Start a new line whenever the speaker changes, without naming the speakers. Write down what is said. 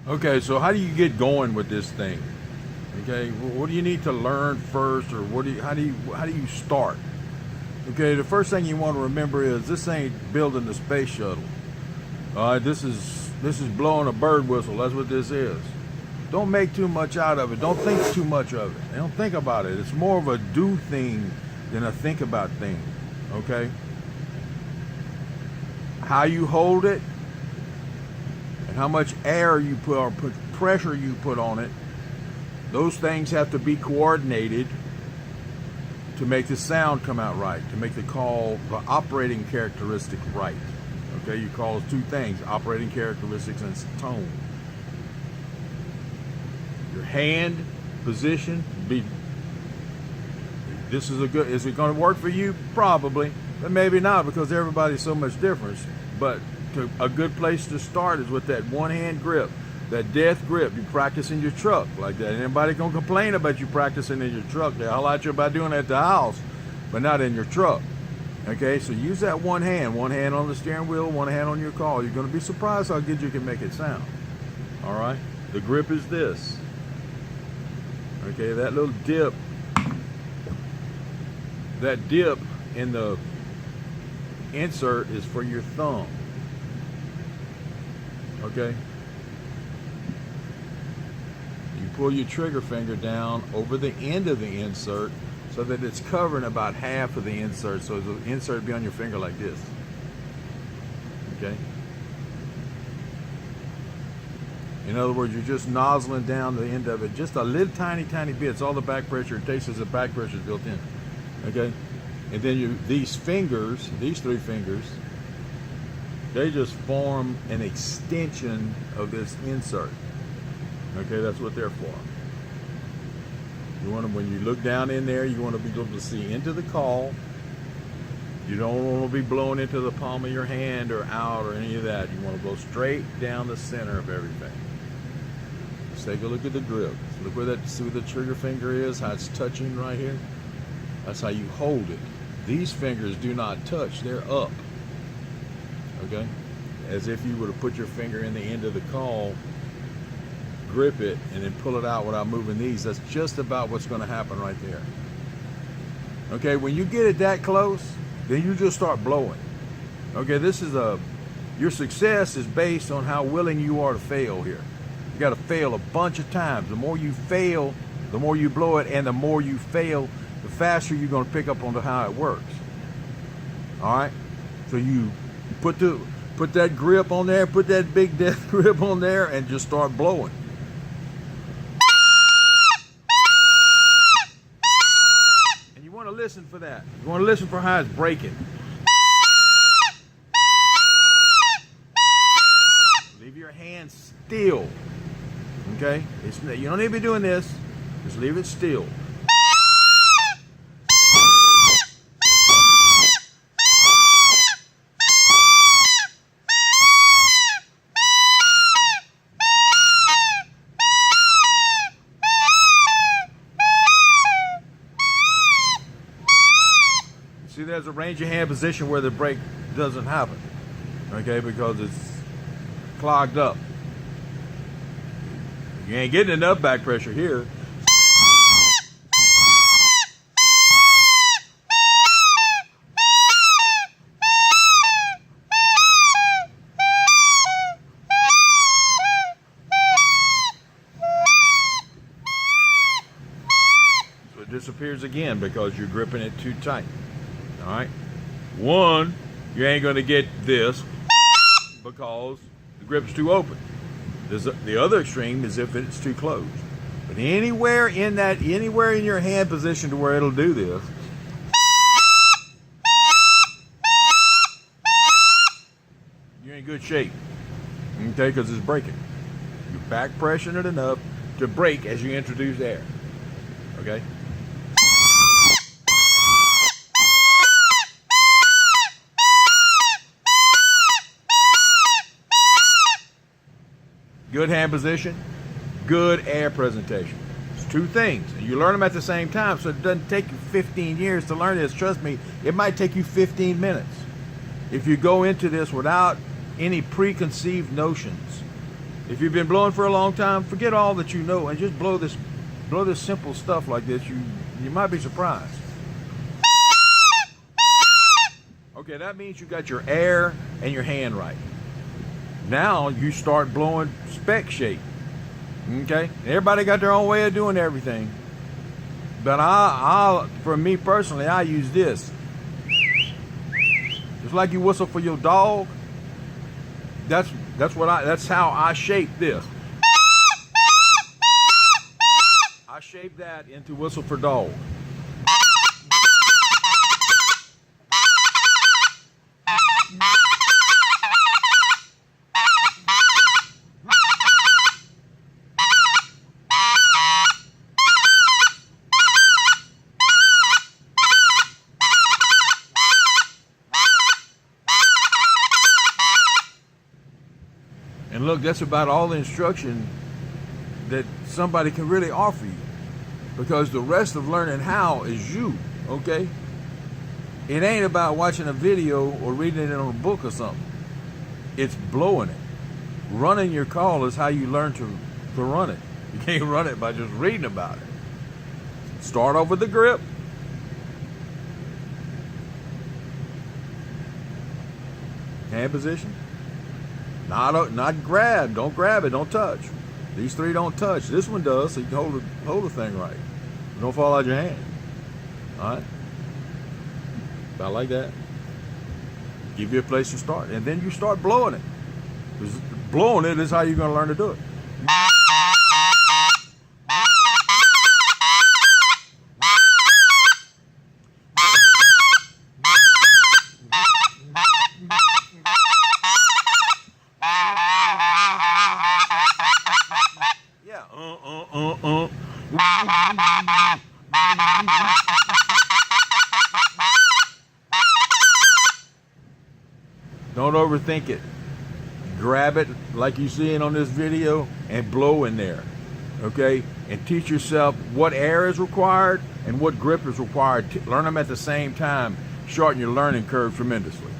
Okay, so how do you get going with this thing? Okay, what do you need to learn first, or how do you start? Okay, the first thing you want to remember is this ain't building the space shuttle. All right, this is blowing a bird whistle. That's what this is. Don't make too much out of it. Don't think too much of it. Don't think about it. It's more of a do thing than a think about thing. Okay? How you hold it and how much air you put or pressure you put on it, those things have to be coordinated to make the sound come out right, to make the operating characteristic right. Okay, you call those two things, operating characteristics and tone. Your hand position, is it going to work for you? Probably, but maybe not, because everybody's so much different. But a good place to start is with that one hand grip, that death grip. You practice in your truck like that. Anybody gonna complain about you practicing in your truck? They'll holler at you about doing it at the house, but not in your truck. Okay, so use that one hand on the steering wheel, one hand on your call. You're gonna be surprised how good you can make it sound. All right, the grip is this. Okay, that little dip, that dip in the insert is for your thumb. Okay, you pull your trigger finger down over the end of the insert so that it's covering about half of the insert, so the insert will be on your finger like this. Okay, in other words, you're just nozzling down the end of it just a little tiny bit. It's all the back pressure it takes, as the back pressure is built in. Okay, and then these three fingers, they just form an extension of this insert. Okay, that's what they're for. You want to, when you look down in there, you want to be able to see into the call. You don't want to be blowing into the palm of your hand or out or any of that. You want to go straight down the center of everything. Let's take a look at the grip. Look where see where the trigger finger is, how it's touching right here. That's how you hold it. These fingers do not touch, they're up. Okay? As if you were to put your finger in the end of the call, grip it, and then pull it out without moving these. That's just about what's going to happen right there. Okay, when you get it that close, then you just start blowing. Okay, your success is based on how willing you are to fail here. You got to fail a bunch of times. The more you fail, the more you blow it, and the more you fail, the faster you're going to pick up on how it works. All right, so you put that grip on there, put that big death grip on there, and just start blowing. And you want to listen for that. You want to listen for how it's breaking. Leave your hand still. Okay, you don't need to be doing this. Just leave it still. See, there's a range of hand position where the break doesn't happen, okay, because it's clogged up. You ain't getting enough back pressure here. So it disappears again because you're gripping it too tight. All right, one, you ain't going to get this because the grip's too open. The other extreme is if it's too closed. But anywhere in your hand position to where it'll do this, you're in good shape. Okay, because it's breaking. You're back pressuring it enough to break as you introduce air. Okay. Good hand position, good air presentation. It's two things. And you learn them at the same time, so it doesn't take you 15 years to learn this. Trust me, it might take you 15 minutes. If you go into this without any preconceived notions, If you've been blowing for a long time, forget all that you know and just blow this simple stuff like this. You might be surprised. Okay, that means you got your air and your hand right. Now you start blowing speck shape. Okay, everybody got their own way of doing everything, but for me personally, I use this. Just like you whistle for your dog. That's how I shape this. I shape that into whistle for dog. And look, that's about all the instruction that somebody can really offer you, because the rest of learning how is you, okay? It ain't about watching a video or reading it on a book or something. It's blowing it. Running your call is how you learn to run it. You can't run it by just reading about it. Start off with the grip. Hand position. Not grab. Don't grab it. Don't touch. These three don't touch. This one does, so you can hold the thing right. Don't fall out your hand. All right? About like that. Give you a place to start. And then you start blowing it. Because blowing it is how you're going to learn to do it. Don't overthink it. Grab it like you see it on this video and blow in there, okay? And teach yourself what air is required and what grip is required. Learn them at the same time. Shorten your learning curve tremendously.